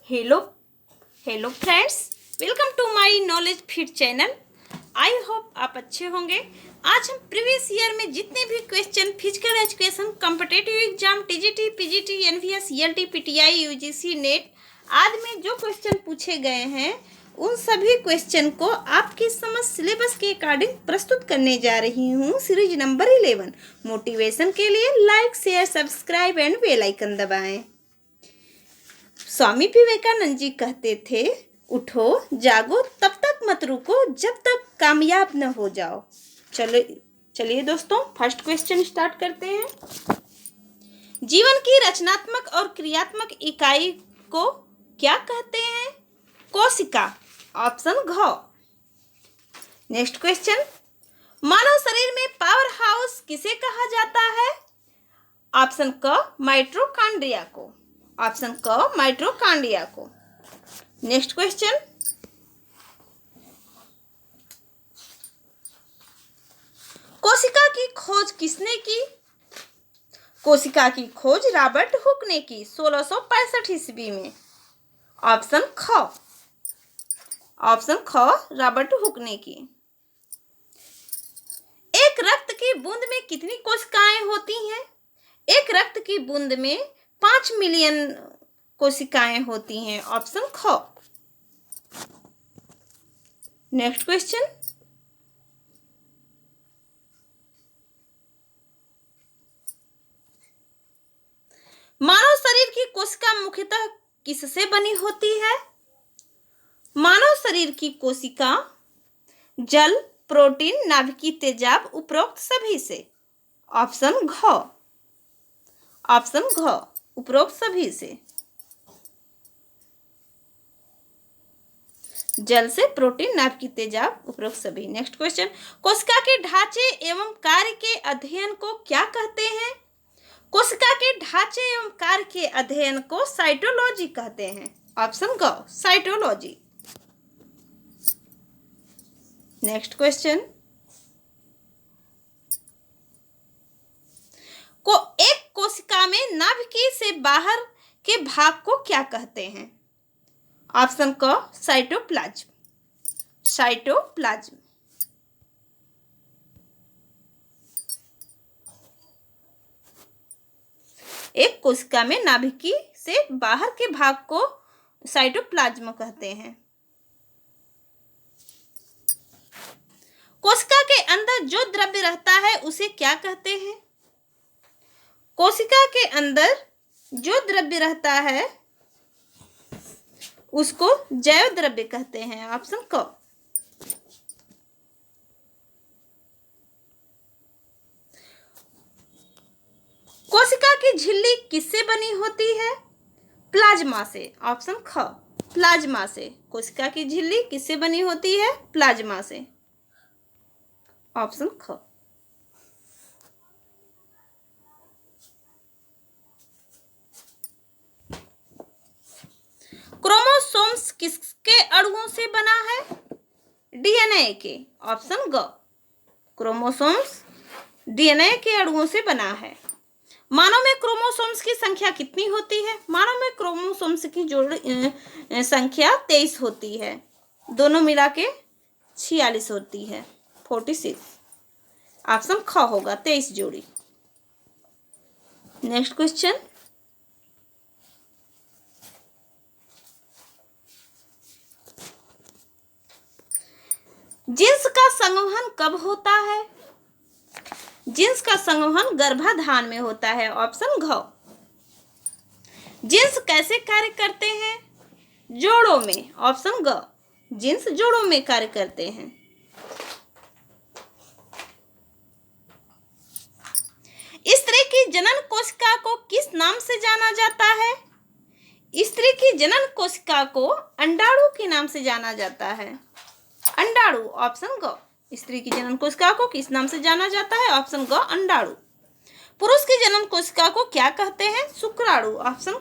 Hello hello friends, welcome to my knowledge feed channel. I hope आप अच्छे होंगे। आज हम प्रीवियस ईयर में जितने भी question physical education, competitive exam, TGT, PGT, NVS, ELT, PTI, UGC, NET आदि में जो क्वेश्चन पूछे गए हैं उन सभी क्वेश्चन को आपकी समझ सिलेबस के अकॉर्डिंग प्रस्तुत करने जा रही हूँ। Series number 11। मोटिवेशन के लिए like, share, subscribe and bell icon दबाएं। स्वामी विवेकानंद जी कहते थे, उठो जागो तब तक मत रुको जब तक कामयाब न हो जाओ। चलिए दोस्तों, फर्स्ट क्वेश्चन स्टार्ट करते हैं। जीवन की रचनात्मक और क्रियात्मक इकाई को क्या कहते हैं? कोशिका, ऑप्शन घ। नेक्स्ट क्वेश्चन, मानव शरीर में पावर हाउस किसे कहा जाता है? ऑप्शन क, माइटोकॉन्ड्रिया को। ऑप्शन क, माइटोकॉन्ड्रिया को। नेक्स्ट क्वेश्चन, कोशिका की खोज किसने की? कोशिका की खोज रॉबर्ट हुक ने की 1665 ईस्वी में। ऑप्शन ख, रॉबर्ट हुक ने की। एक रक्त की बूंद में कितनी कोशिकाएं होती हैं? एक रक्त की बूंद में 5 मिलियन कोशिकाएं होती हैं। ऑप्शन ख। नेक्स्ट क्वेश्चन, मानव शरीर की कोशिका मुख्यतः किससे बनी होती है? मानव शरीर की कोशिका जल, प्रोटीन, नाभिकीय तेजाब, उपरोक्त सभी से। ऑप्शन घ, उपरोक्त सभी से। जल से, प्रोटीन, नाभिकीय तेजाब, उपरोक्त सभी। नेक्स्ट क्वेश्चन, कोशिका के ढांचे एवं कार्य के अध्ययन को क्या कहते हैं? कोशिका के ढांचे एवं कार्य के अध्ययन को साइटोलॉजी कहते हैं। ऑप्शन ग, साइटोलॉजी। नेक्स्ट क्वेश्चन, एक कोशिका में नाभिकीय से बाहर के भाग को क्या कहते हैं? ऑप्शन क, साइटोप्लाज्म। एक कोशिका में नाभिकीय से बाहर के भाग को साइटोप्लाज्म कहते हैं। कोशिका के अंदर जो द्रव्य रहता है उसे क्या कहते हैं? कोशिका के अंदर जो द्रव्य रहता है उसको जैव द्रव्य कहते हैं। ऑप्शन क। कोशिका की झिल्ली किससे बनी होती है? प्लाज्मा से। ऑप्शन ख, प्लाज्मा से। कोशिका की झिल्ली किससे बनी होती है? प्लाज्मा से। ऑप्शन ख। क्रोमोसोम्स किसके अणुओं से बना है? डीएनए के। ऑप्शन ग, क्रोमोसोम्स डीएनए के अणुओं से बना है। मानव में क्रोमोसोम्स की संख्या कितनी होती है? मानव में क्रोमोसोम्स की संख्या 23 होती है। दोनों मिला के 46 होती है, 46। ऑप्शन ख होगा, 23 जोड़ी। नेक्स्ट क्वेश्चन, जिन्स का संवहन कब होता है? जिन्स का संवहन गर्भाधान में होता है। ऑप्शन घ। जिन्स कैसे कार्य करते हैं? जोड़ों में। ऑप्शन ग, जिन्स जोड़ों में कार्य करते हैं। स्त्री की जनन कोशिका को किस नाम से जाना जाता है? स्त्री की जनन कोशिका को अंडाणु के नाम से जाना जाता है। अंडाणु। ऑप्शन ग, स्त्री की जनन कोशिका को किस नाम से जाना जाता है? ऑप्शन ग, अंडाणु। पुरुष की जनन कोशिका को क्या कहते हैं? शुक्राणु। ऑप्शन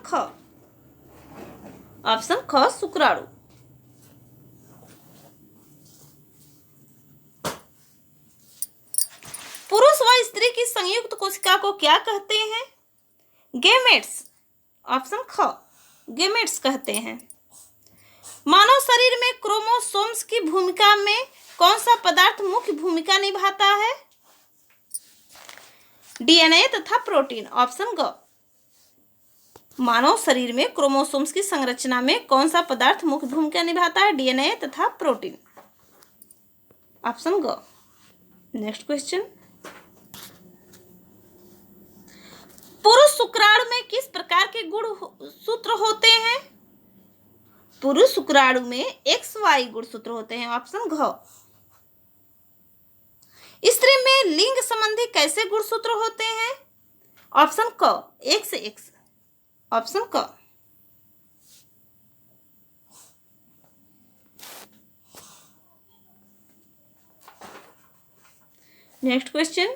ख, शुक्राणु। पुरुष व स्त्री की संयुक्त कोशिका को क्या कहते हैं? गैमेट्स। ऑप्शन ख, गैमेट्स कहते हैं। मानव शरीर में क्रोमोसोम्स की भूमिका में कौन सा पदार्थ मुख्य भूमिका निभाता है? डीएनए तथा प्रोटीन। ऑप्शन ग। मानव शरीर में क्रोमोसोम्स की संरचना में कौन सा पदार्थ मुख्य भूमिका निभाता है? डीएनए तथा प्रोटीन। ऑप्शन ग। नेक्स्ट क्वेश्चन, पुरुष शुक्राणु में किस प्रकार के गुणसूत्र होते हैं? पुरुष शुक्राणु में XY गुणसूत्र होते हैं। ऑप्शन घ। स्त्री में लिंग संबंधी कैसे गुणसूत्र होते हैं? ऑप्शन क, XX। ऑप्शन क। नेक्स्ट क्वेश्चन,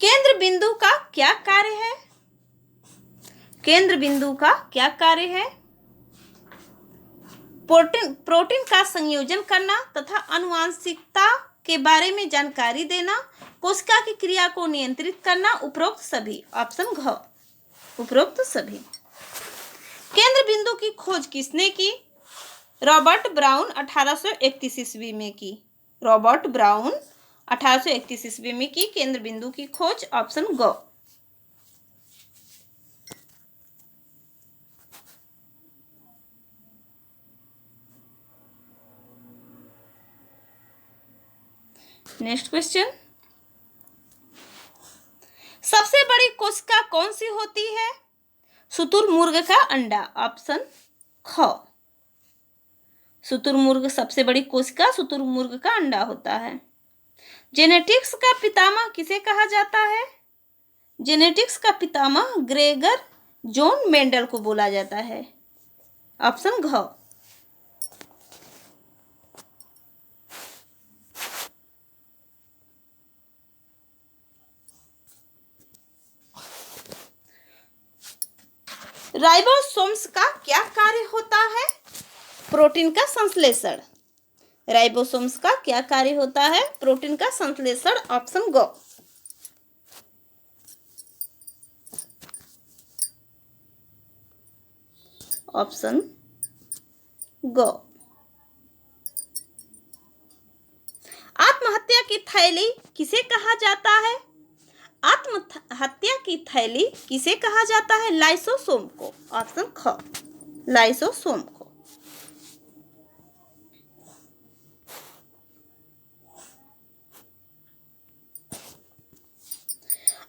केंद्र बिंदु का क्या कार्य है? केंद्र बिंदु का क्या कार्य है? प्रोटीन का संयोजन करना तथा आनुवंशिकता के बारे में जानकारी देना, कोशिका की क्रिया को नियंत्रित करना, उपरोक्त सभी। ऑप्शन घ, उपरोक्त सभी। केंद्र बिंदु की खोज किसने की? रॉबर्ट ब्राउन 1831 ईस्वी में की। रॉबर्ट ब्राउन 1831 ईस्वी में की केंद्र बिंदु की खोज। ऑप्शन ग। नेक्स्ट क्वेश्चन, सबसे बड़ी कोशिका कौन सी होती है? शुतुरमुर्ग का अंडा। ऑप्शन ख। शुतुरमुर्ग सबसे बड़ी कोशिका शुतुरमुर्ग का अंडा होता है। जेनेटिक्स का पितामह किसे कहा जाता है? जेनेटिक्स का पितामह ग्रेगर जॉन मेंडल को बोला जाता है। ऑप्शन घ। राइबोसोम्स का क्या कार्य होता है? प्रोटीन का संश्लेषण। राइबोसोम्स का क्या कार्य होता है? प्रोटीन का संश्लेषण। ऑप्शन ग। ऑप्शन ग। आत्महत्या की थैली किसे कहा जाता है? आत्महत्या की थैली किसे कहा जाता है? लाइसोसोम को। ऑप्शन ख, लाइसोसोम को।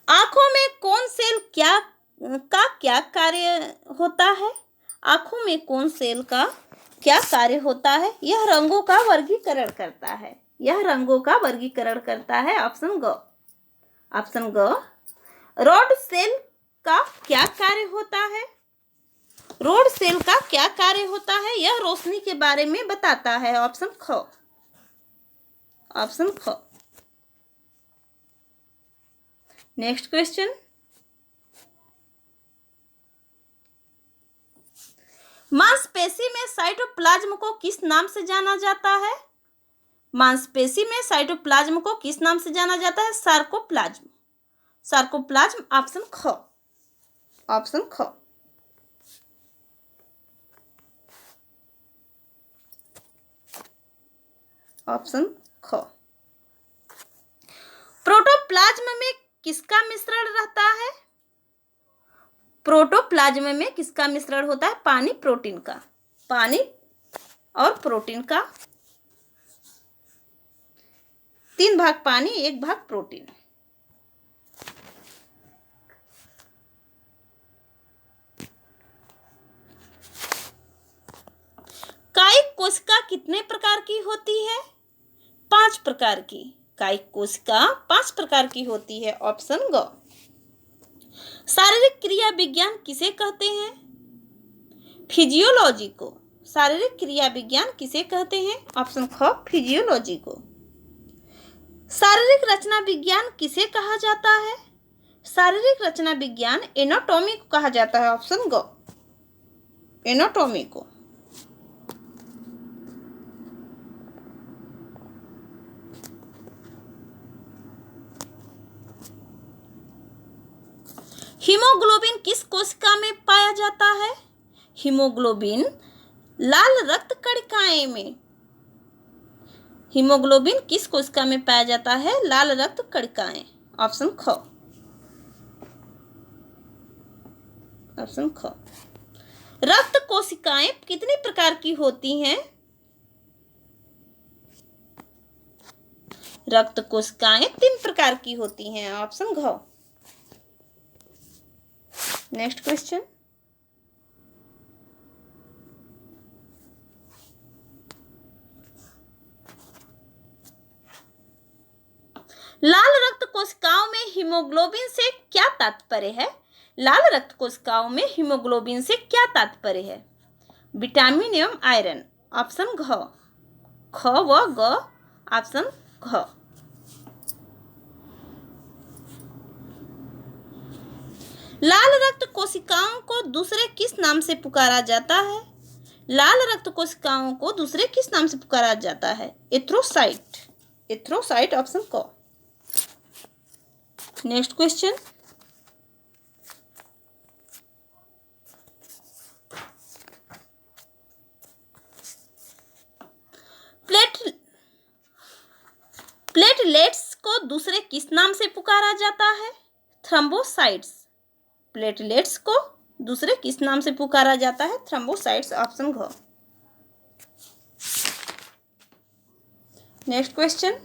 आंखों में कौन सेल क्या कार्य होता है? आंखों में कौन सेल का क्या कार्य होता है? यह रंगों का वर्गीकरण करता है। यह रंगों का वर्गीकरण करता है। ऑप्शन ग। ऑप्शन ग। रॉड सेल का क्या कार्य होता है? रॉड सेल का क्या कार्य होता है? यह रोशनी के बारे में बताता है। ऑप्शन ख, ऑप्शन ख। नेक्स्ट क्वेश्चन, मांसपेशी में साइटोप्लाज्म को किस नाम से जाना जाता है? मांसपेशी में साइटोप्लाज्म को किस नाम से जाना जाता है? सार्कोप्लाज्म। सार्कोप्लाज्म। ऑप्शन ख, ऑप्शन ख। ऑप्शन ख। प्रोटोप्लाज्म में किसका मिश्रण रहता है? प्रोटोप्लाज्म में किसका मिश्रण होता है? पानी प्रोटीन का। पानी और प्रोटीन का। 3 भाग पानी 1 भाग प्रोटीन। कायिक कोशिका कितने प्रकार की होती है? 5 प्रकार की। कायिक कोशिका 5 प्रकार की होती है। ऑप्शन ग। शारीरिक क्रिया विज्ञान किसे कहते हैं? फिजियोलॉजी को। शारीरिक क्रिया विज्ञान किसे कहते हैं? ऑप्शन ख, फिजियोलॉजी को। शारीरिक रचना विज्ञान किसे कहा जाता है? शारीरिक रचना विज्ञान एनाटॉमी को कहा जाता है। ऑप्शन ग, एनाटॉमी को। हीमोग्लोबिन किस कोशिका में पाया जाता है? हीमोग्लोबिन लाल रक्त कणिकाएं में। हीमोग्लोबिन किस कोशिका में पाया जाता है? लाल रक्त कणिकाएं। ऑप्शन ख। ऑप्शन ख। रक्त कोशिकाएं कितनी प्रकार की होती हैं? रक्त कोशिकाएं 3 प्रकार की होती हैं। ऑप्शन घ। Next question. लाल रक्त कोशिकाओं में हीमोग्लोबिन से क्या तात्पर्य है? लाल रक्त कोशिकाओं में हीमोग्लोबिन से क्या तात्पर्य है? विटामिन एवं आयरन। ऑप्शन घ। ख व ग। ऑप्शन घ। लाल रक्त कोशिकाओं को दूसरे किस नाम से पुकारा जाता है? लाल रक्त कोशिकाओं को दूसरे किस नाम से पुकारा जाता है? एथ्रोसाइट। एथ्रोसाइट। ऑप्शन क। Next question. प्लेटलेट्स को दूसरे किस नाम से पुकारा जाता है? थ्रोम्बोसाइट्स। प्लेटलेट्स को दूसरे किस नाम से पुकारा जाता है? थ्रोम्बोसाइट्स। ऑप्शन घ। Next question.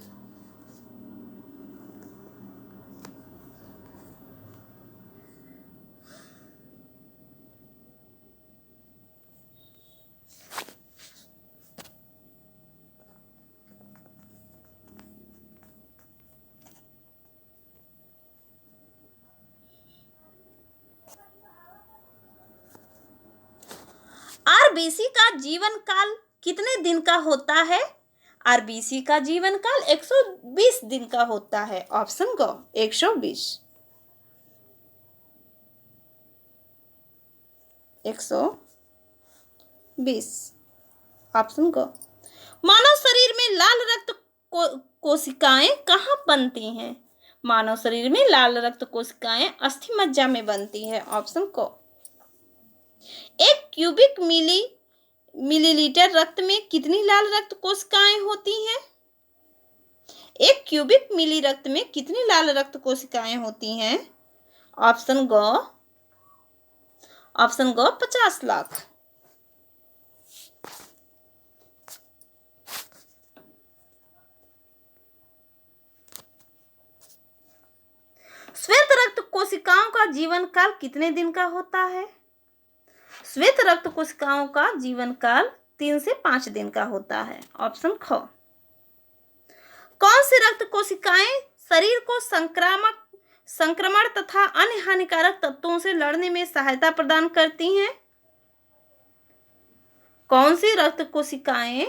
आरबीसी का जीवन काल कितने दिन का होता है? आरबीसी का जीवन काल 120 दिन का होता है। ऑप्शन ग। 120। 120। ऑप्शन ग। मानव शरीर में लाल रक्त कोशिकाएं कहाँ बनती हैं? मानव शरीर में लाल रक्त कोशिकाएं अस्थि मज्जा में बनती है। ऑप्शन क। 1 क्यूबिक मिलीलीटर रक्त में कितनी लाल रक्त कोशिकाएं होती हैं? 1 क्यूबिक मिली रक्त में कितनी लाल रक्त कोशिकाएं होती हैं? ऑप्शन ग। ऑप्शन ग 50 लाख। श्वेत रक्त कोशिकाओं का जीवन काल कितने दिन का होता है? श्वेत रक्त कोशिकाओं का जीवन काल 3 से 5 दिन का होता है। ऑप्शन ख। कौन सी रक्त कोशिकाएं शरीर को संक्रमण तथा अन्य हानिकारक तत्वों से लड़ने में सहायता प्रदान करती हैं? कौन सी रक्त कोशिकाएं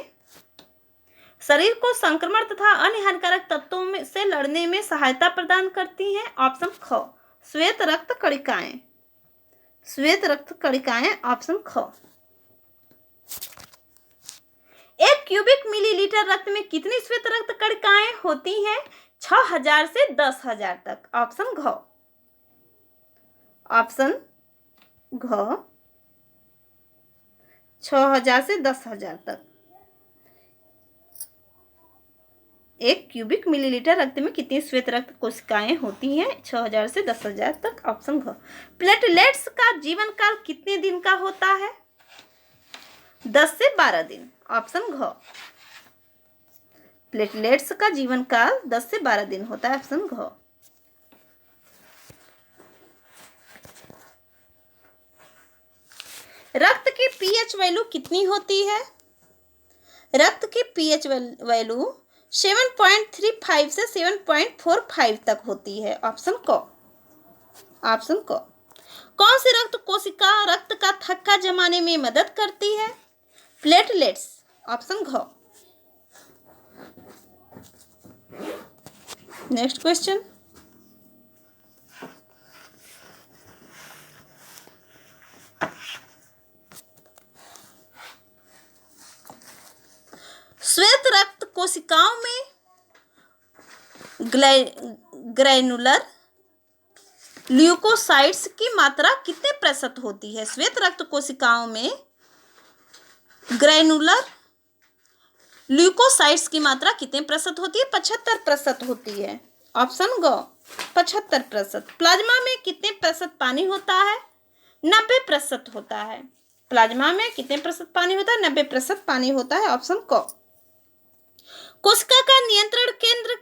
शरीर को संक्रमण तथा अन्य हानिकारक तत्वों से लड़ने में सहायता प्रदान करती हैं? ऑप्शन ख। श्वेत रक्त कणिकाएं। श्वेत रक्त कणिकाएं। ऑप्शन ख। 1 क्यूबिक मिलीलीटर रक्त में कितनी श्वेत रक्त कणिकाएं होती हैं? 6000 से 10,000 तक। ऑप्शन घ। ऑप्शन घ 6000 से 10,000 तक। 1 क्यूबिक मिलीलीटर रक्त में कितनी श्वेत रक्त कोशिकाएं होती हैं? 6000 से 10,000 तक। ऑप्शन घ। प्लेटलेट्स का जीवन काल कितने दिन का होता है? 10 से 12 दिन। ऑप्शन घ। प्लेटलेट्स का जीवन काल 10 से 12 दिन होता है। ऑप्शन घ। रक्त की पीएच वैल्यू कितनी होती है? रक्त की पीएच वैल्यू 7.35 से 7.45 तक होती है। ऑप्शन क। ऑप्शन क। कौन सी रक्त कोशिका रक्त का थक्का जमाने में मदद करती है? प्लेटलेट्स। ऑप्शन घ। Next question. श्वेत रक्त कोशिकाओं में ग्रैनुलर ल्यूकोसाइट्स की मात्रा कितने प्रतिशत होती है? श्वेत रक्त कोशिकाओं में ग्रैनुलर ल्यूकोसाइट्स की मात्रा कितने प्रतिशत होती है? 75% होती है। ऑप्शन ग 75%। प्लाज्मा में कितने प्रतिशत पानी होता है? 90% होता है। प्लाज्मा में कितने प्रतिशत पानी होता है? 90% पानी होता है। ऑप्शन क। कोशिका का नियंत्रण केंद्र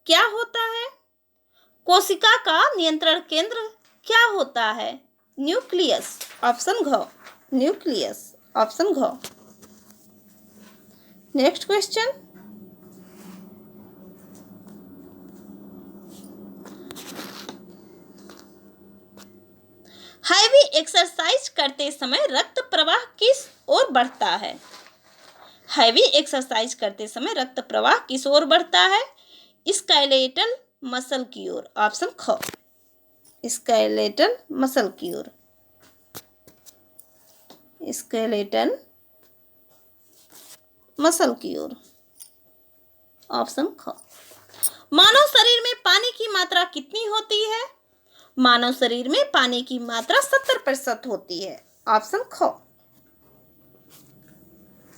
क्या होता है? कोशिका का नियंत्रण केंद्र क्या होता है? न्यूक्लियस। ऑप्शन घ न्यूक्लियस। ऑप्शन घ। नेक्स्ट क्वेश्चन, हैवी एक्सरसाइज करते समय रक्त प्रवाह किस ओर बढ़ता है? हैवी एक्सरसाइज करते समय रक्त प्रवाह किस ओर बढ़ता है? स्केलेटल मसल की ओर। ऑप्शन ख स्केलेटल मसल की ओर। स्केलेटल मसल की ओर। ऑप्शन ख। मानव शरीर में पानी की मात्रा कितनी होती है? मानव शरीर में पानी की मात्रा 70% होती है। ऑप्शन ख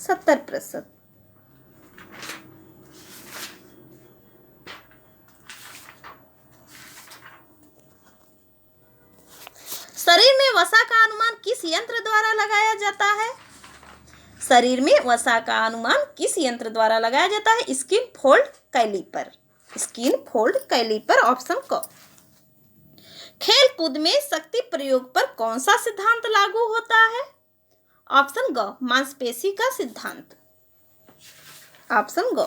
70%। शरीर में वसा का अनुमान किस यंत्र द्वारा लगाया जाता है? शरीर में वसा का अनुमान किस यंत्र द्वारा लगाया जाता है? Skin fold caliper. Skin fold caliper. Option क। खेल कूद में शक्ति प्रयोग पर कौन सा सिद्धांत लागू होता है? ऑप्शन ग मांसपेशी का सिद्धांत। ऑप्शन ग।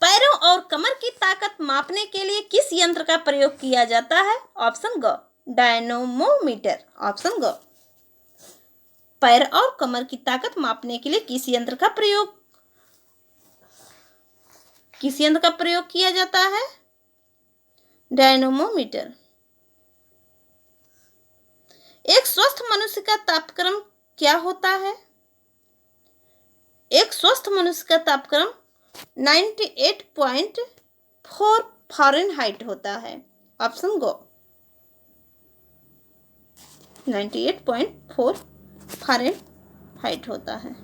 पैरों और कमर की ताकत मापने के लिए किस यंत्र का प्रयोग किया जाता है? ऑप्शन ग डायनोमोमीटर। ऑप्शन ग। पैर और कमर की ताकत मापने के लिए किस यंत्र का प्रयोग किया जाता है? डायनोमोमीटर। एक स्वस्थ मनुष्य का तापक्रम क्या होता है? एक स्वस्थ मनुष्य का तापक्रम 98.4 फ़ारेनहाइट होता है। ऑप्शन गो 98.4 फ़ारेनहाइट होता है।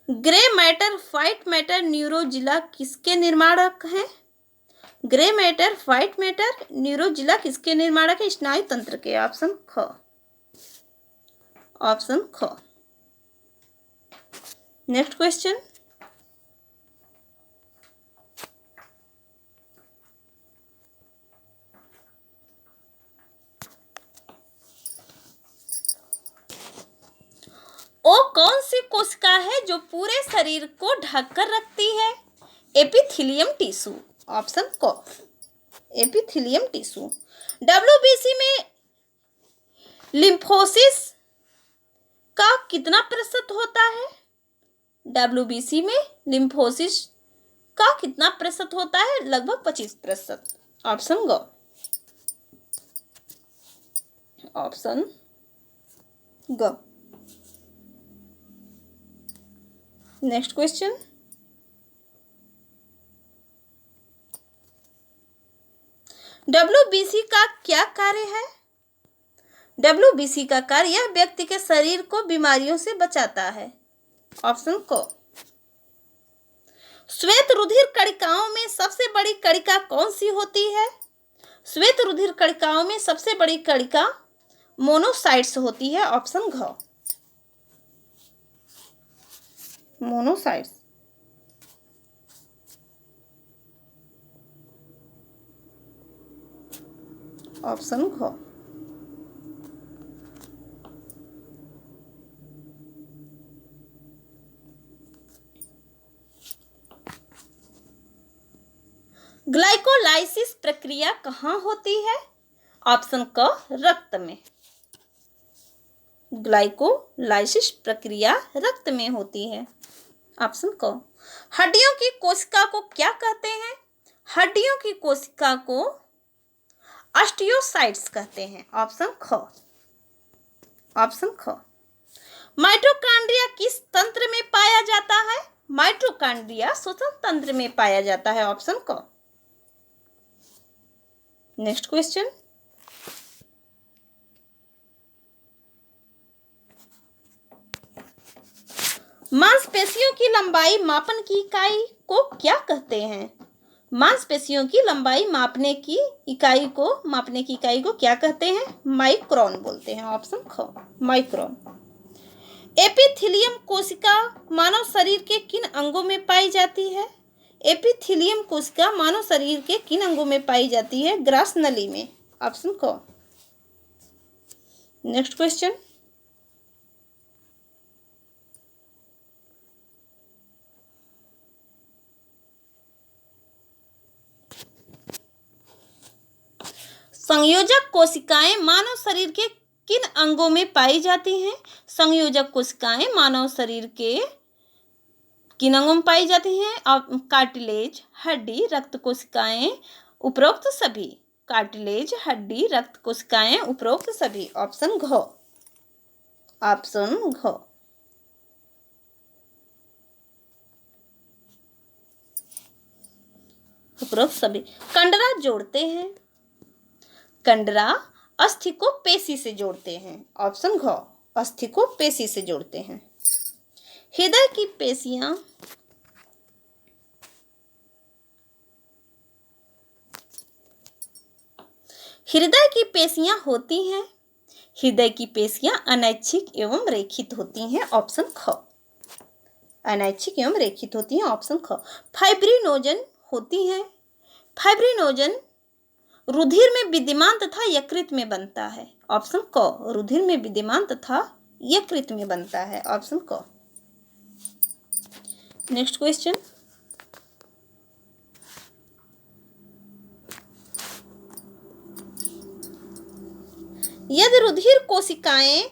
ग्रे मैटर व्हाइट मैटर न्यूरोजिला किसके निर्माणक हैं? ग्रे मैटर व्हाइट मैटर न्यूरोजिला किसके निर्माणक है? स्नायु तंत्र के। ऑप्शन ख। ऑप्शन ख। नेक्स्ट क्वेश्चन, वो कौन सी कोशिका है जो पूरे शरीर को ढककर रखती है? Epithelium tissue. ऑप्शन क एपिथेलियम टिश्यू। डब्ल्यूबीसी में लिम्फोसिस का कितना प्रतिशत होता है? डब्ल्यूबीसी में लिम्फोसिस का कितना प्रतिशत होता है? लगभग 25%। ऑप्शन ग। ऑप्शन ग। नेक्स्ट क्वेश्चन, डब्ल्यूबीसी का क्या कार्य है? डब्ल्यूबीसी का कार्य यह व्यक्ति के शरीर को बीमारियों से बचाता है। ऑप्शन को। श्वेत रुधिर कणिकाओं में सबसे बड़ी कणिका कौन सी होती है? श्वेत रुधिर कणिकाओं में सबसे बड़ी कणिका मोनोसाइट्स होती है। ऑप्शन घ मोनोसाइट्स। ऑप्शन घ। ग्लाइकोलाइसिस प्रक्रिया कहाँ होती है? ऑप्शन क रक्त में। ग्लाइकोलाइसिस प्रक्रिया रक्त में होती है। ऑप्शन क। हड्डियों की कोशिका को क्या कहते हैं? हड्डियों की कोशिका को ऑस्टियोसाइट्स कहते हैं। ऑप्शन ख। माइटोकॉन्ड्रिया किस तंत्र में पाया जाता है? माइटोकॉन्ड्रिया श्वसन तंत्र में पाया जाता है। ऑप्शन क। नेक्स्ट क्वेश्चन, मांसपेशियों की लंबाई मापन की इकाई को क्या कहते हैं? मांसपेशियों की लंबाई मापने की इकाई को क्या कहते हैं? माइक्रोन बोलते हैं। ऑप्शन ख, माइक्रोन। एपिथेलियम कोशिका मानव शरीर के किन अंगों में पाई जाती है? एपिथेलियम कोशिका मानव शरीर के किन अंगों में पाई जाती है? ग्रास नली में। ऑप्शन क। नेक्स्ट क्वेश्चन, संयोजक कोशिकाएं मानव शरीर के किन अंगों में पाई जाती हैं? संयोजक कोशिकाएं मानव शरीर के किन अंगों में पाई जाती हैं? कार्टिलेज, हड्डी, रक्त कोशिकाएं, उपरोक्त सभी। कार्टिलेज, हड्डी, रक्त कोशिकाएं, उपरोक्त सभी। ऑप्शन घ। ऑप्शन घ। उपरोक्त सभी। कंडरा जोड़ते हैं। कंडरा अस्थि को पेशी से जोड़ते हैं। ऑप्शन घ, अस्थि को पेशी से जोड़ते हैं। हृदय की पेशियां होती हैं। हृदय की पेशियां अनैच्छिक एवं रेखित होती हैं। ऑप्शन ख, अनैच्छिक एवं रेखित होती हैं। ऑप्शन ख। फाइब्रिनोजन होती हैं। फाइब्रिनोजन रुधिर में विद्यमान तथा यकृत में बनता है। ऑप्शन क, रुधिर में विद्यमान तथा यकृत में बनता है। ऑप्शन क। नेक्स्ट क्वेश्चन, यदि रुधिर कोशिकाएं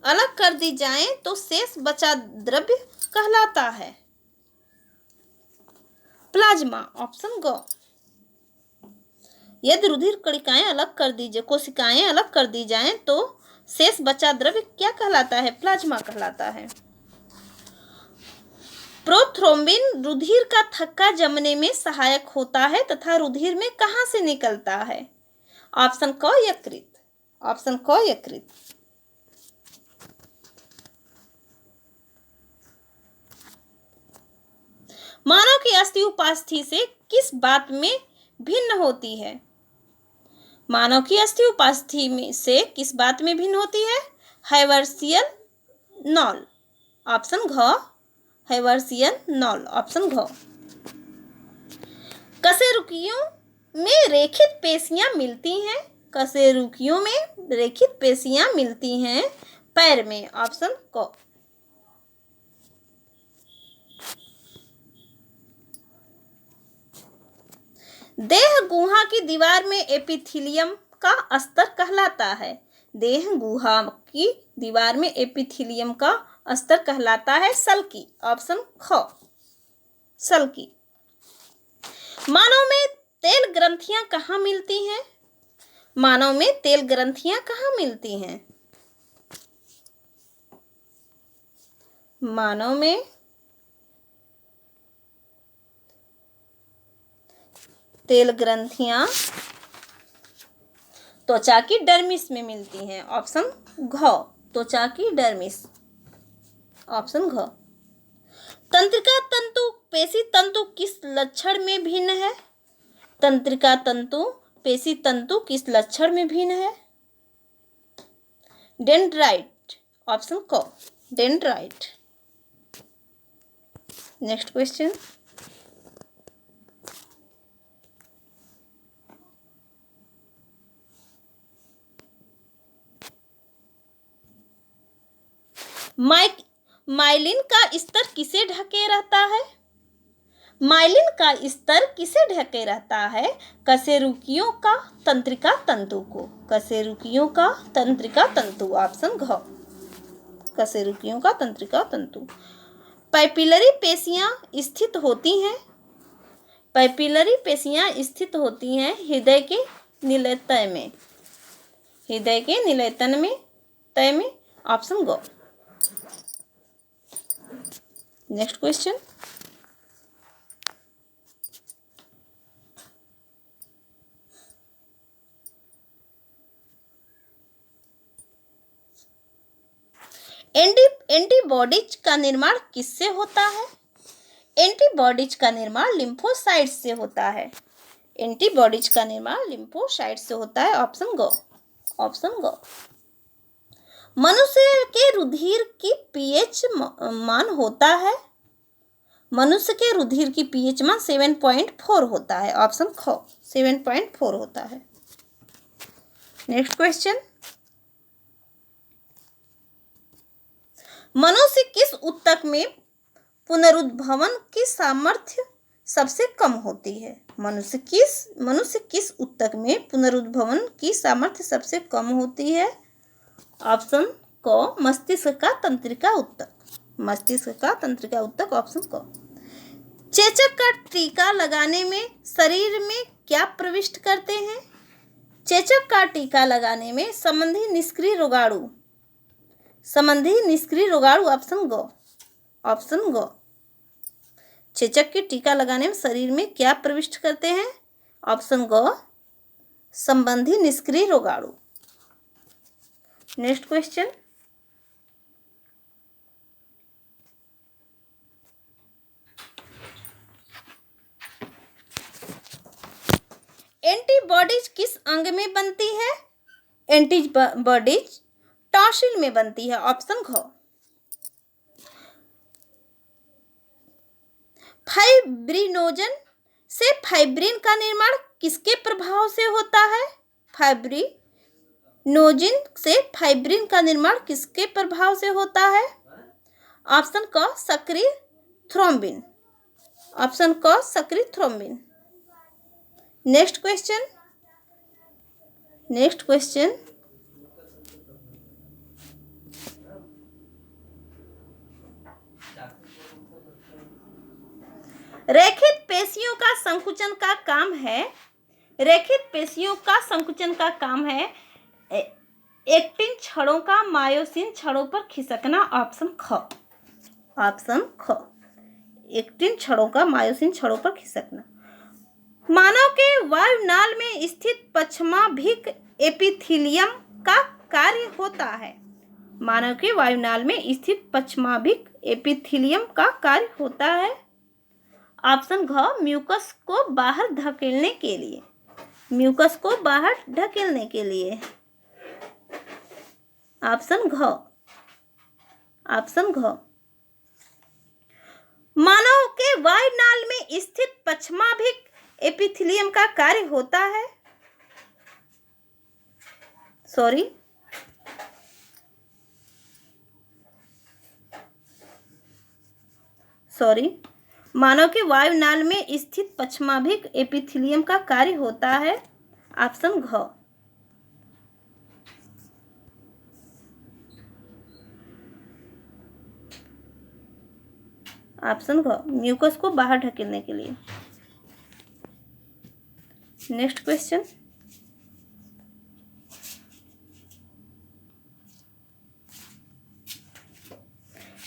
अलग कर दी जाएं तो शेष बचा द्रव्य कहलाता है? प्लाज्मा। ऑप्शन ग। यदि रुधिर कोशिकाएं अलग कर दी जाएं तो शेष बचा द्रव्य क्या कहलाता है? प्लाज्मा कहलाता है। प्रोथ्रोम्बिन रुधिर का थक्का जमने में सहायक होता है तथा रुधिर में कहां से निकलता है? ऑप्शन क, यकृत। ऑप्शन क, यकृत। मानव की अस्थि उपास्थि से किस बात में भिन्न होती है? मानव की अस्थि उपास्थि में से किस बात में भिन्न होती है? Haversian knoll. ऑप्शन घ, हैवर्सियन नॉल। ऑप्शन घ। कशेरुकियों में रेखित पेशियां मिलती हैं। कशेरुकियों में रेखित पेशियां मिलती हैं पैर में। ऑप्शन क। देह गुहा की दीवार में एपिथेलियम का स्तर कहलाता है। देह गुहा की दीवार में एपिथेलियम का स्तर कहलाता है सल्की। ऑप्शन ख, सल्की। मानव में तेल ग्रंथियां कहाँ मिलती हैं? मानव में तेल ग्रंथियां कहाँ मिलती हैं? मानव में तेल ग्रंथियां त्वचा की डर्मिस में मिलती हैं। ऑप्शन घ, त्वचा की डर्मिस। ऑप्शन घ। तंत्रिका तंतु पेशी तंतु किस लक्षण में भिन्न है? तंत्रिका तंतु पेशी तंतु किस लक्षण में भिन्न है? डेंड्राइट। ऑप्शन क, डेंड्राइट। नेक्स्ट क्वेश्चन, माइलिन का स्तर किसे ढके रहता है? माइलिन का स्तर किसे ढके रहता है? कशेरुकियों का तंत्रिका तंतु को। कशेरुकियों का तंत्रिका तंतु। ऑप्शन घ, कशेरुकियों का तंत्रिका तंतु। पैपिलरी पेशियां स्थित होती हैं। पैपिलरी पेशियां स्थित होती हैं हृदय के निलय में, हृदय के निलयतन में तय में। Option go. Next question, antibodies का निर्माण किससे होता है? एंटीबॉडीज का निर्माण लिम्फोसाइट से होता है। एंटीबॉडीज का निर्माण लिम्फोसाइट से होता है। Option go. Option go. मनुष्य के रुधिर की पीएच मान होता है, मनुष्य के रुधिर की पीएच मान 7.4 होता है। ऑप्शन ख 7.4 होता है। नेक्स्ट क्वेश्चन, मनुष्य किस ऊतक में पुनरुद्भवन की सामर्थ्य सबसे कम होती है? मनुष्य किस ऊतक में पुनरुद्भवन की सामर्थ्य सबसे कम होती है? ऑप्शन क मस्तिष्क का तंत्रिका ऊतक, मस्तिष्क का तंत्रिका ऊतक। ऑप्शन क। चेचक का टीका लगाने में शरीर में क्या प्रविष्ट करते हैं? चेचक का टीका लगाने में संबंधी निष्क्रिय रोगाणु, संबंधी निष्क्रिय रोगाणु। Option go. Option go. चेचक के टीका लगाने में शरीर में क्या प्रविष्ट करते हैं? ऑप्शन गो संबंधी निष्क्रिय रोगाणु। नेक्स्ट क्वेश्चन, एंटीबॉडीज किस अंग में बनती है? एंटीबॉडीज टॉन्सिल में बनती है। ऑप्शन घ। फाइब्रिनोजन से फाइब्रिन का निर्माण किसके प्रभाव से होता है? फाइब्रिनोजिन से फाइब्रिन का निर्माण किसके प्रभाव से होता है? ऑप्शन क सक्रिय थ्रोम्बिन। ऑप्शन क सक्रिय thrombin. Next question, next question, रेखित पेशियों का संकुचन का काम है, रेखित पेशियों का संकुचन का काम है एक्टिन छड़ों का मायोसिन छड़ों पर खिसकना। ऑप्शन ख। ऑप्शन ख एक्टिन छड़ों का मायोसिन छड़ों पर खिसकना। मानव के वायुनाल में स्थित पश्चमाभिक एपिथीलियम का कार्य होता है। मानव के वायुनाल में स्थित पश्चमाभिक एपिथीलियम का कार्य होता है। ऑप्शन घ म्यूकस को बाहर धकेलने के लिए, म्यूकस को बाहर ढकेलने के लिए। ऑप्शन घ। ऑप्शन घ। मानव के वायुनाल में स्थित पश्चमाभिक एपिथीलियम का कार्य होता है, मानव के वायुनाल में स्थित पश्चमाभिक एपिथीलियम का कार्य होता है। ऑप्शन घ। ऑप्शन घ म्यूकस को बाहर ढकेलने के लिए। नेक्स्ट क्वेश्चन,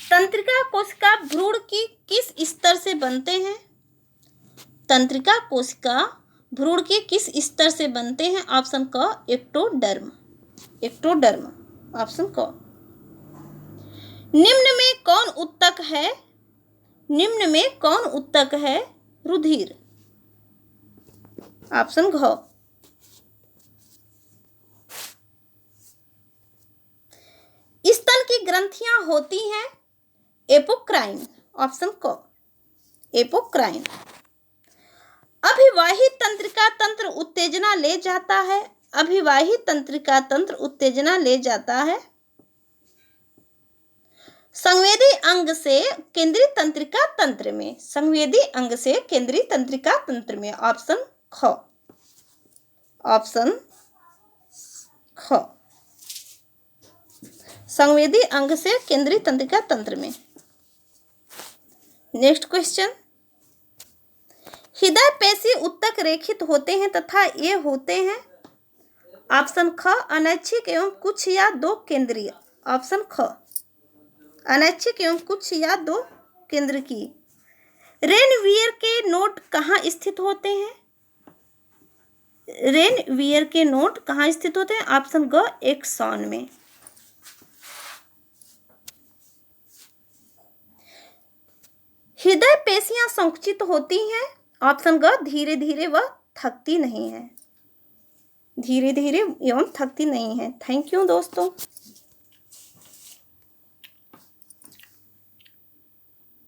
तंत्रिका कोशिका भ्रूण की किस स्तर से बनते हैं? तंत्रिका कोशिका भ्रूण के किस स्तर से बनते हैं? ऑप्शन क एक्टोडर्म। एक्टोडर्म। ऑप्शन क। निम्न में कौन ऊतक है? निम्न में कौन ऊतक है? रुधिर। ऑप्शन घ। स्तन की ग्रंथियां होती हैं एपोक्राइन। ऑप्शन क एपोक्राइन। अभिवाही तंत्रिका तंत्र उत्तेजना ले जाता है, अभिवाही तंत्रिका तंत्र उत्तेजना ले जाता है संवेदी अंग से केंद्रीय तंत्रिका तंत्र में, संवेदी अंग से केंद्रीय तंत्रिका तंत्र में। ऑप्शन ख। ऑप्शन ख संवेदी अंग से केंद्रीय तंत्रिका तंत्र में। नेक्स्ट क्वेश्चन, हृदय पेशी उत्तक रेखित होते हैं तथा ये होते हैं ऑप्शन ख अनैच्छिक एवं कुछ या दो केंद्रीय। ऑप्शन ख अनैच्छिक एवं कुछ या दो केंद्र की। रेनवियर के नोड कहाँ स्थित होते हैं? रेनवियर के नोड कहाँ स्थित होते हैं? ऑप्शन ग एक्सॉन में। हृदय पेशियां संकुचित होती हैं। ऑप्शन ग धीरे धीरे व थकती नहीं है। धीरे धीरे एवं थकती नहीं है। थैंक यू दोस्तों।